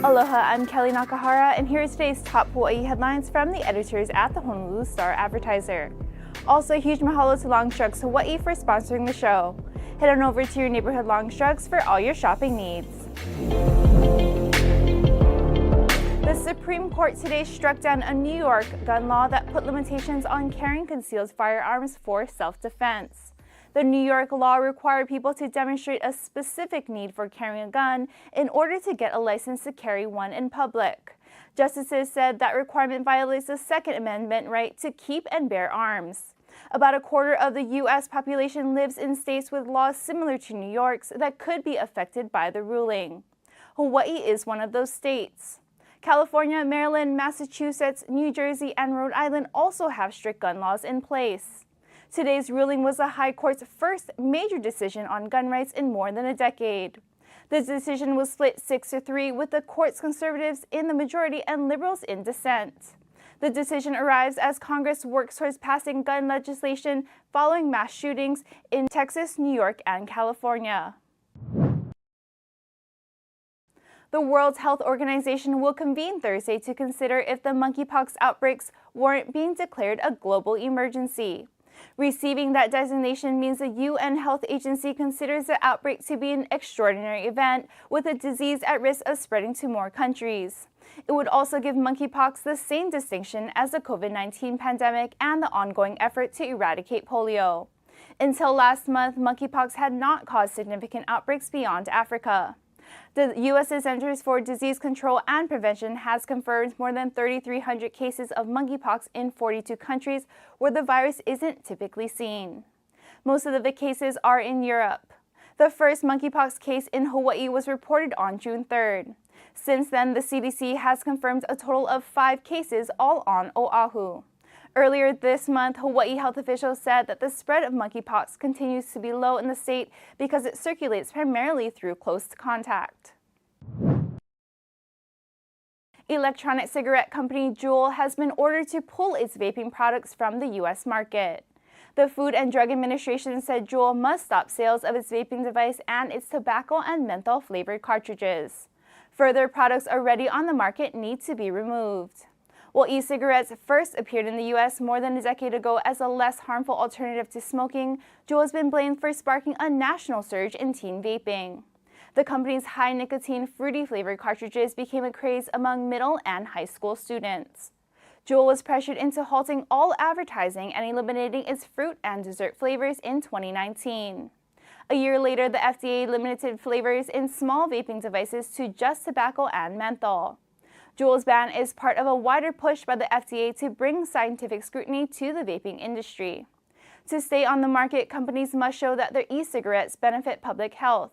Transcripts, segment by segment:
Aloha, I'm Kellie Nakahara, and here are today's top Hawaii headlines from the editors at the Honolulu Star-Advertiser. Also, a huge mahalo to Longstrugs Hawaii for sponsoring the show. Head on over to your neighborhood Longstrugs for all your shopping needs. The Supreme Court today struck down a New York gun law that put limitations on carrying concealed firearms for self-defense. The New York law required people to demonstrate a specific need for carrying a gun in order to get a license to carry one in public. Justices said that requirement violates the Second Amendment right to keep and bear arms. About a quarter of the U.S. population lives in states with laws similar to New York's that could be affected by the ruling. Hawaii is one of those states. California, Maryland, Massachusetts, New Jersey, and Rhode Island also have strict gun laws in place. Today's ruling was the High Court's first major decision on gun rights in more than a decade. The decision was split 6-3, with the court's conservatives in the majority and liberals in dissent. The decision arrives as Congress works towards passing gun legislation following mass shootings in Texas, New York, and California. The World Health Organization will convene Thursday to consider if the monkeypox outbreaks warrant being declared a global emergency. Receiving that designation means the UN Health Agency considers the outbreak to be an extraordinary event with a disease at risk of spreading to more countries. It would also give monkeypox the same distinction as the COVID-19 pandemic and the ongoing effort to eradicate polio. Until last month, monkeypox had not caused significant outbreaks beyond Africa. The U.S. Centers for Disease Control and Prevention has confirmed more than 3,300 cases of monkeypox in 42 countries where the virus isn't typically seen. Most of the cases are in Europe. The first monkeypox case in Hawaii was reported on June 3rd. Since then, the CDC has confirmed a total of 5 cases, all on Oahu. Earlier this month, Hawaii health officials said that the spread of monkeypox continues to be low in the state because it circulates primarily through close contact. Electronic cigarette company Juul has been ordered to pull its vaping products from the U.S. market. The Food and Drug Administration said Juul must stop sales of its vaping device and its tobacco and menthol-flavored cartridges. Further products already on the market need to be removed. While e-cigarettes first appeared in the U.S. more than a decade ago as a less harmful alternative to smoking, Juul has been blamed for sparking a national surge in teen vaping. The company's high-nicotine, fruity-flavored cartridges became a craze among middle and high school students. Juul was pressured into halting all advertising and eliminating its fruit and dessert flavors in 2019. A year later, the FDA limited flavors in small vaping devices to just tobacco and menthol. Juul's ban is part of a wider push by the FDA to bring scientific scrutiny to the vaping industry. To stay on the market, companies must show that their e-cigarettes benefit public health.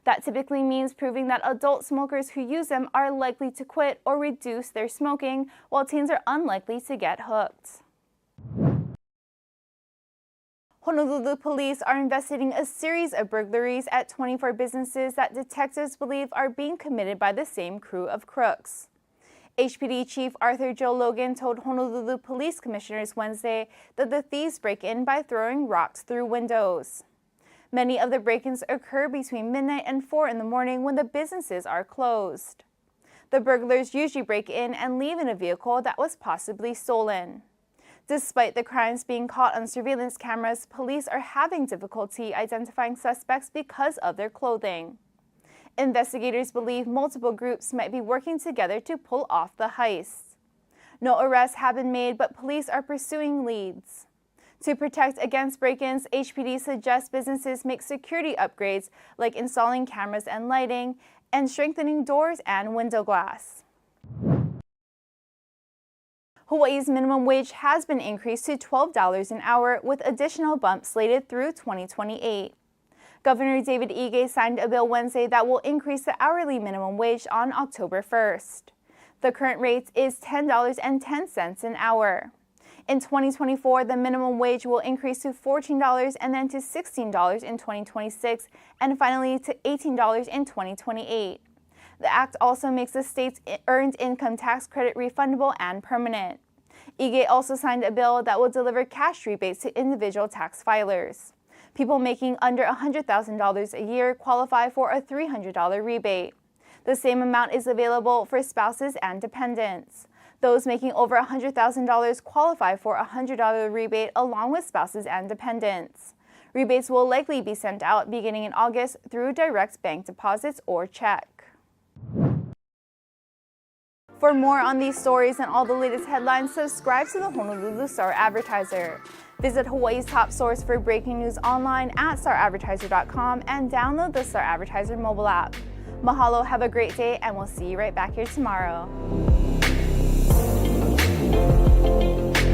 That typically means proving that adult smokers who use them are likely to quit or reduce their smoking, while teens are unlikely to get hooked. Honolulu police are investigating a series of burglaries at 24 businesses that detectives believe are being committed by the same crew of crooks. HPD Chief Arthur Joe Logan told Honolulu Police Commissioners Wednesday that the thieves break in by throwing rocks through windows. Many of the break-ins occur between midnight and 4 in the morning when the businesses are closed. The burglars usually break in and leave in a vehicle that was possibly stolen. Despite the crimes being caught on surveillance cameras, police are having difficulty identifying suspects because of their clothing. Investigators believe multiple groups might be working together to pull off the heists. No arrests have been made, but police are pursuing leads. To protect against break-ins, HPD suggests businesses make security upgrades like installing cameras and lighting, and strengthening doors and window glass. Hawaii's minimum wage has been increased to $12 an hour, with additional bumps slated through 2028. Governor David Ige signed a bill Wednesday that will increase the hourly minimum wage on October 1st. The current rate is $10.10 an hour. In 2024, the minimum wage will increase to $14 and then to $16 in 2026, and finally to $18 in 2028. The act also makes the state's earned income tax credit refundable and permanent. Ige also signed a bill that will deliver cash rebates to individual tax filers. People making under $100,000 a year qualify for a $300 rebate. The same amount is available for spouses and dependents. Those making over $100,000 qualify for a $100 rebate along with spouses and dependents. Rebates will likely be sent out beginning in August through direct bank deposits or check. For more on these stories and all the latest headlines, subscribe to the Honolulu Star-Advertiser. Visit Hawaii's top source for breaking news online at staradvertiser.com and download the Star-Advertiser mobile app. Mahalo, have a great day, and we'll see you right back here tomorrow.